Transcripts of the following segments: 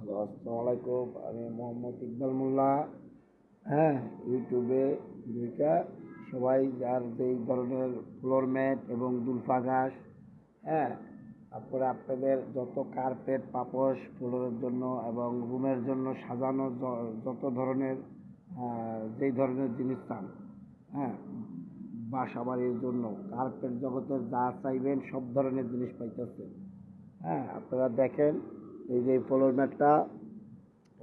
Hello, আসসালামু আলাইকুম। আমি মোহাম্মদ ইকবাল মোল্লা। হ্যাঁ, ইউটিউবে ঢুইকা সবাই যার যেই ধরনের ফ্লোর ম্যাট এবং দুলফা ঘাস, হ্যাঁ, তারপরে আপনাদের যত কার্পেট পাপোশ ফ্লোরের জন্য এবং রুমের জন্য সাজানো যত ধরনের যেই ধরনের জিনিস চান, হ্যাঁ, বাসা বাড়ির জন্য কার্পেট জগতের যা চাইবেন সব ধরনের জিনিস পাইতেছেন। হ্যাঁ, আপনারা দেখেন এই যে ফ্লোর ম্যাটটা,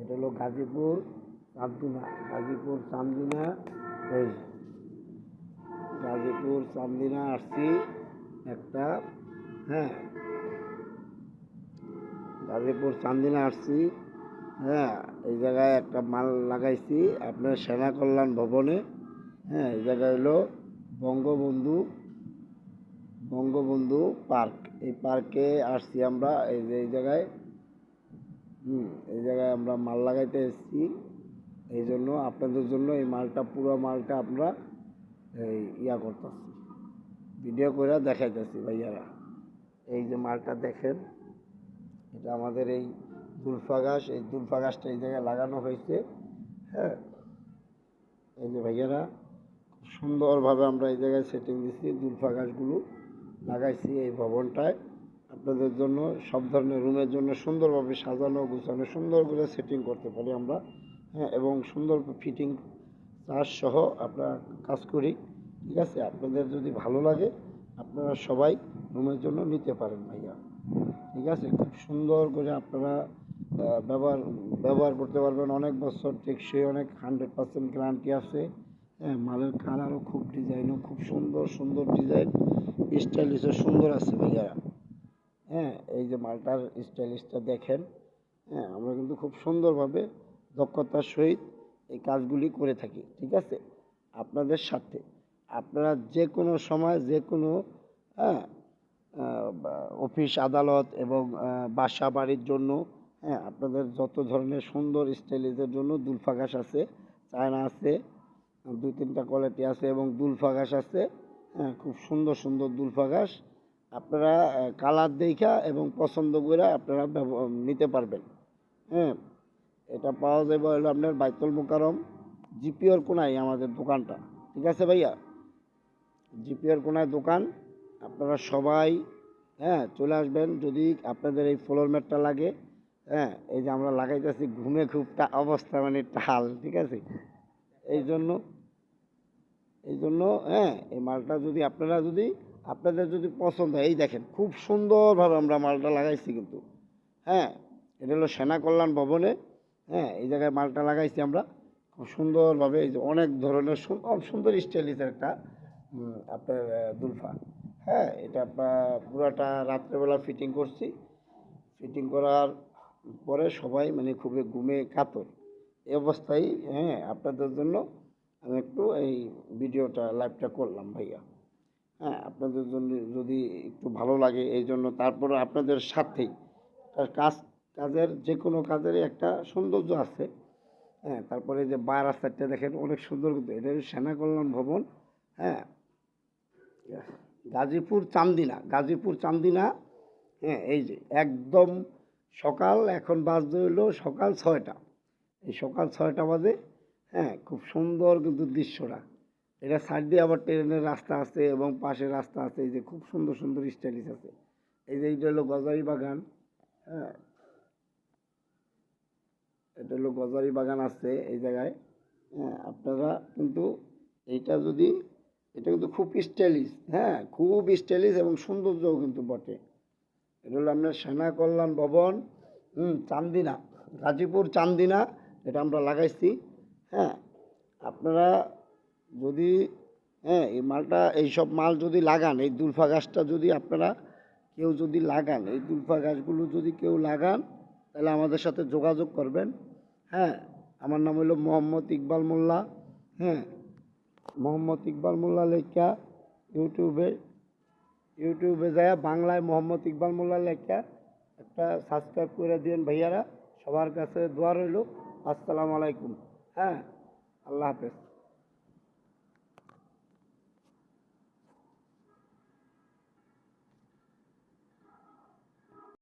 এটা হলো গাজীপুর চান্দিনা। গাজীপুর চান্দিনা, এই গাজীপুর চান্দিনা আসছি একটা। হ্যাঁ, গাজীপুর চান্দিনা আসছি। হ্যাঁ, এই জায়গায় একটা মাল লাগাইছি আপনার সেনা কল্যাণ ভবনে। হ্যাঁ, এই জায়গায় হলো বঙ্গবন্ধু বঙ্গবন্ধু পার্ক। এই পার্কে আসছি আমরা। এই যে এই জায়গায় এই জায়গায় আমরা মাল লাগাইতে এসেছি। এই জন্য আপনাদের জন্য এই মালটা, পুরো মালটা আমরা এই করতেছি, ভিডিও করে দেখাইতেছি ভাইয়ারা। এই যে মালটা দেখেন, এটা আমাদের এই দুলফা ঘাস। এই দুলফা ঘাসটা এই জায়গায় লাগানো হয়েছে। হ্যাঁ, এই যে ভাইয়ারা, খুব সুন্দরভাবে আমরা এই জায়গায় সেটিং দিচ্ছি, দুলফা ঘাসগুলো লাগাইছি এই ভবনটায় আপনাদের জন্য। সব ধরনের রুমের জন্য সুন্দরভাবে সাজানো গুছানো সুন্দর করে সেটিং করতে পারি আমরা। হ্যাঁ, এবং সুন্দর ফিটিং চার্জ সহ আমরা কাজ করি। ঠিক আছে, আপনাদের যদি ভালো লাগে আপনারা সবাই রুমের জন্য নিতে পারেন ভাইয়া। ঠিক আছে, খুব সুন্দর করে আপনারা ব্যবহার ব্যবহার করতে পারবেন। অনেক বছর টেকসই, অনেক 100% গ্যারান্টি আছে। হ্যাঁ, মালের কালারও খুব, ডিজাইনও খুব সুন্দর সুন্দর ডিজাইন, স্টাইলিশও সুন্দর আছে ভাইয়া। হ্যাঁ, এই যে মালটার স্টাইলিশটা দেখেন। হ্যাঁ, আমরা কিন্তু খুব সুন্দরভাবে দক্ষতার সহিত এই কাজগুলি করে থাকি। ঠিক আছে, আপনাদের সাথে আপনারা যে কোনো সময় যে কোনো, হ্যাঁ, অফিস আদালত এবং বাসা বাড়ির জন্য, হ্যাঁ, আপনাদের যত ধরনের সুন্দর স্টাইলিশের জন্য দুলফা ঘাস আছে, চায়না আছে, 2-3টা কোয়ালিটি আছে এবং দুলফা ঘাস আছে। হ্যাঁ, খুব সুন্দর সুন্দর দুলফা ঘাস আপনারা কালার দেখা এবং পছন্দ করে আপনারা নিতে পারবেন। হ্যাঁ, এটা পাওয়া যাবে হলো আপনার বাইতুল মোকাররম জিপিওর কোনায় আমাদের দোকানটা। ঠিক আছে ভাইয়া, জিপিওর কোনায় দোকান। আপনারা সবাই, হ্যাঁ, চলে আসবেন যদি আপনাদের এই ফ্লোর ম্যাটটা লাগে। হ্যাঁ, এই যে আমরা লাগাইতেছি, ঘুমে খুব অবস্থা মানে টাল। ঠিক আছে, এই জন্য হ্যাঁ, এই মালটা যদি আপনাদের যদি পছন্দ হয়, এই দেখেন খুব সুন্দরভাবে আমরা মালটা লাগাইছি কিন্তু। হ্যাঁ, এটা হলো সেনা কল্যাণ ভবনে। হ্যাঁ, এই জায়গায় মালটা লাগাইছি আমরা খুব সুন্দরভাবে। এই যে অনেক ধরনের সুন্দর স্টাইলিশের একটা আপনার দুলফা। হ্যাঁ, এটা আপনার পুরাটা রাত্রেবেলা ফিটিং করছি। ফিটিং করার পরে সবাই মানে খুবই ঘুমে কাতর এই অবস্থায়। হ্যাঁ, আপনাদের জন্য আমি একটু এই ভিডিওটা লাইভটা করলাম ভাইয়া। হ্যাঁ, আপনাদের জন্য যদি একটু ভালো লাগে এই জন্য, তারপরে আপনাদের সাথেই কাজের যে কোনো কাজেরই একটা সৌন্দর্য আছে। হ্যাঁ, তারপরে যে রাস্তাটা দেখেন অনেক সুন্দর, কিন্তু এটা সেনা কল্যাণ ভবন। হ্যাঁ, গাজীপুর চান্দিনা, গাজীপুর চান্দিনা। হ্যাঁ, এই যে একদম সকাল, এখন বাজতে হইলো সকাল 6টা। এই সকাল 6টা বাজে। হ্যাঁ, খুব সুন্দর কিন্তু দৃশ্যটা। এটা সাইড দিয়ে আবার ট্রেনের রাস্তা আছে এবং পাশে রাস্তা আছে। এই যে খুব সুন্দর সুন্দর স্টাইলিশ আছে। এই যে এইটা হলো গজারি বাগান। হ্যাঁ, এটা হলো গজারি বাগান আছে এই জায়গায়। হ্যাঁ, আপনারা কিন্তু এইটা যদি, এটা কিন্তু খুব স্টাইলিশ। হ্যাঁ, খুব স্টাইলিশ এবং সৌন্দর্যও কিন্তু বটে। এটা হলো আপনার সেনা কল্যাণ ভবন, চান্দিনা, গাজীপুর চান্দিনা। এটা আমরা লাগাইছি। হ্যাঁ, আপনারা যদি, হ্যাঁ, এই মালটা, এইসব মাল যদি লাগান, এই দুলফা গাছটা যদি আপনারা কেউ যদি লাগান, এই দুলফা গাছগুলো যদি কেউ লাগান, তাহলে আমাদের সাথে যোগাযোগ করবেন। হ্যাঁ, আমার নাম হলো মোহাম্মদ ইকবাল মোল্লা। হ্যাঁ, মোহাম্মদ ইকবাল মোল্লা লেখা ইউটিউবে যায় বাংলায় মোহাম্মদ ইকবাল মোল্লা লেখা একটা সাবস্ক্রাইব করে দিন ভাইয়ারা। সবার কাছে দোয়া রইল। আসসালামু আলাইকুম। হ্যাঁ, আল্লাহ হাফেজ।